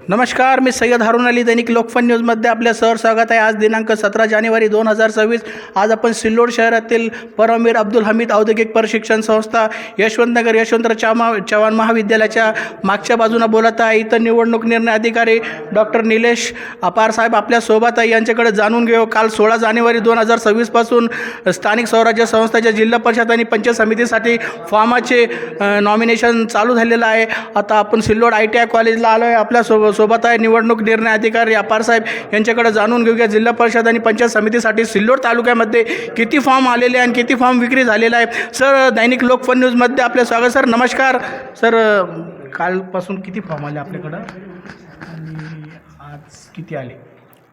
नमस्कार, मी सय्यद हारून अली, दैनिक लोकफन न्यूजमध्ये आपल्या सहर स्वागत आहे. आज दिनांक 17 जानेवारी 2026. आज आपण सिल्लोड शहरातील परमवीर अब्दुल हमीद औद्योगिक प्रशिक्षण संस्था यशवंतनगर यशवंतराव चव्हाण महाविद्यालयाच्या मागच्या बाजूने बोलत आहे. इथं निवडणूक निर्णय अधिकारी डॉक्टर निलेश अपार साहेब आपल्यासोबत आहे. यांच्याकडे जाणून घेऊ. काल 16 जानेवारी 2026 पासून स्थानिक स्वराज्य संस्थाच्या जिल्हा परिषद आणि पंचायत समितीसाठी फॉर्माचे नॉमिनेशन चालू झालेलं आहे. आता आपण सिल्लोड ITI कॉलेजला आलो आहे. सोबत आहे निवडणूक निर्णय अधिकारी अपार साहेब. यांच्याकडे जाणून घेऊया जिल्हा परिषद आणि पंचायत समितीसाठी सिल्लोड तालुक्यामध्ये किती फॉर्म आलेले आणि किती फॉर्म विक्री झालेला आहे. सर, दैनिक लोकफन न्यूजमध्ये आपले स्वागत. सर नमस्कार. सर, कालपासून किती फॉर्म आले आपल्याकडं आणि आज किती आले?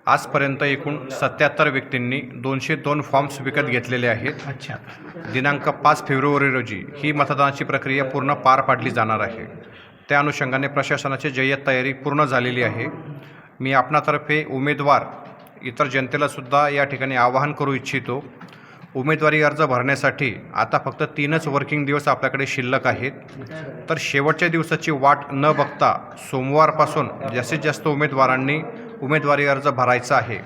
आजपर्यंत एकूण 77 व्यक्तींनी 202 फॉर्म्स विकत घेतलेले आहेत. अच्छा. दिनांक 5 फेब्रुवारी रोजी ही मतदानाची प्रक्रिया पूर्ण पार पाडली जाणार आहे. त्या अनुषंगाने प्रशासनाची जय्यत तयारी पूर्ण झालेली आहे. मी आपणातर्फे उमेदवार इतर जनतेलासुद्धा या ठिकाणी आवाहन करू इच्छितो. उमेदवारी अर्ज भरण्यासाठी आता फक्त 3च वर्किंग दिवस आपल्याकडे शिल्लक आहेत. तर शेवटच्या दिवसाची वाट न बघता सोमवारपासून जास्तीत जास्त उमेदवारांनी उमेदवारी अर्ज भरायचा आहे,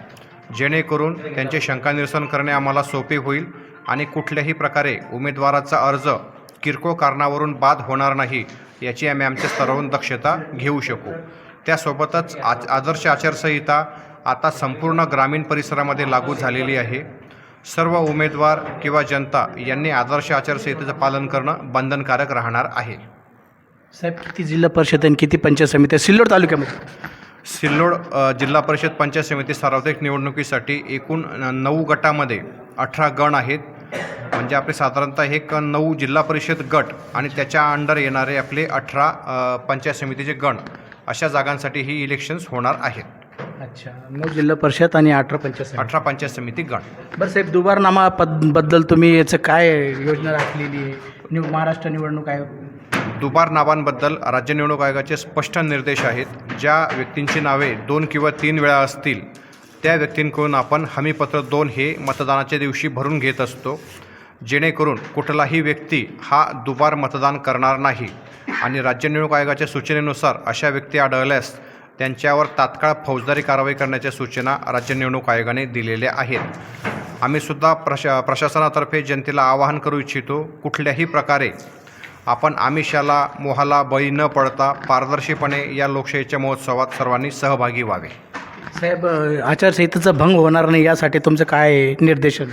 जेणेकरून त्यांचे शंका निरसन करणे आम्हाला सोपे होईल आणि कुठल्याही प्रकारे उमेदवाराचा अर्ज किरकोळ कारणावरून बाद होणार नाही याची आम्ही आमच्या स्तरावरून दक्षता घेऊ शकू. त्यासोबतच आदर्श आचारसंहिता आता संपूर्ण ग्रामीण परिसरामध्ये लागू झालेली आहे. सर्व उमेदवार किंवा जनता यांनी आदर्श आचारसंहितेचं पालन करणं बंधनकारक राहणार आहे. साहेब, किती जिल्हा परिषद आणि किती पंचायत समिती सिल्लोड तालुक्यामध्ये? सिल्लोड जिल्हा परिषद पंचायत समिती सार्वत्रिक निवडणुकीसाठी एकूण 9 गटामध्ये 18 गण आहेत. म्हणजे आपले साधारणतः हे 9 जिल्हा परिषद गट आणि त्याच्या अंडर येणारे आपले 18 पंचायत समितीचे गण, अशा जागांसाठी ही इलेक्शन्स होणार आहेत. अच्छा. 9 जिल्हा परिषद आणि 18 पंचायत समिती गण. बरं साहेब, दुबारनामा बद्दल तुम्ही याचं काय योजना राखलेली आहे? महाराष्ट्र निवडणूक आयोग दुबार नावांबद्दल राज्य निवडणूक आयोगाचे स्पष्ट निर्देश आहेत. ज्या व्यक्तींची नावे 2 किंवा 3 वेळा असतील त्या व्यक्तींकडून आपण हमीपत्र 2 हे मतदानाच्या दिवशी भरून घेत असतो, जेणेकरून कुठलाही व्यक्ती हा दुबार मतदान करणार नाही. आणि राज्य निवडणूक आयोगाच्या सूचनेनुसार अशा व्यक्ती आढळल्यास त्यांच्यावर तात्काळ फौजदारी कारवाई करण्याच्या सूचना राज्य निवडणूक आयोगाने दिलेल्या आहेत. आम्हीसुद्धा प्रशासनातर्फे जनतेला आवाहन करू इच्छितो, कुठल्याही प्रकारे आपण आमिषाला मोहाला बळी न पडता पारदर्शीपणे या लोकशाहीच्या महोत्सवात सर्वांनी सहभागी व्हावे. साहेब, आचारसंहितेचा भंग होणार नाही यासाठी तुमचं काय निर्देशन?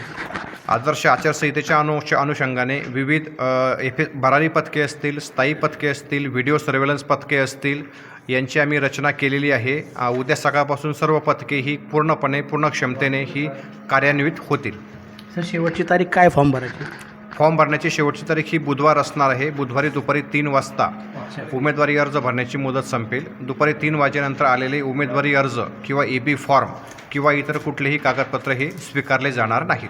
आदर्श आचारसंहितेच्या अनुषंगाने विविध भरारी पथके असतील, स्थायी पथके असतील, व्हिडिओ सर्व्हेलन्स पथके असतील, यांची आम्ही रचना केलेली आहे. उद्या सकाळपासून सर्व पथके ही पूर्ण क्षमतेने ही कार्यान्वित होतील. सर, शेवटची तारीख काय फॉर्म भरायची? फॉर्म भरण्याची शेवटची तारीख ही बुधवार असणार आहे. बुधवारी दुपारी 3 वाजता उमेदवारी अर्ज भरण्याची मुदत संपेल. दुपारी 3 वाजेनंतर आलेले उमेदवारी अर्ज किंवा EB फॉर्म किंवा इतर कुठलेही कागदपत्र हे स्वीकारले जाणार नाहीत.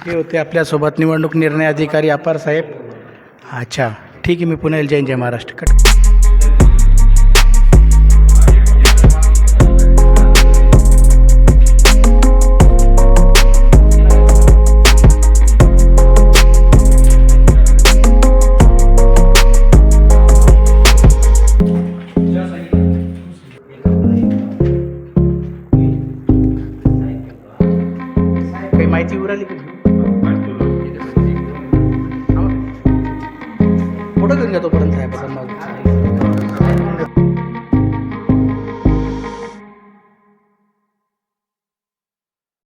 हे होते आपल्यासोबत निवडणूक निर्णय अधिकारी अपार साहेब. अच्छा, ठीक आहे. मी पुन्हा येईल. जय महाराष्ट्र. कट. काही माहिती उराली का?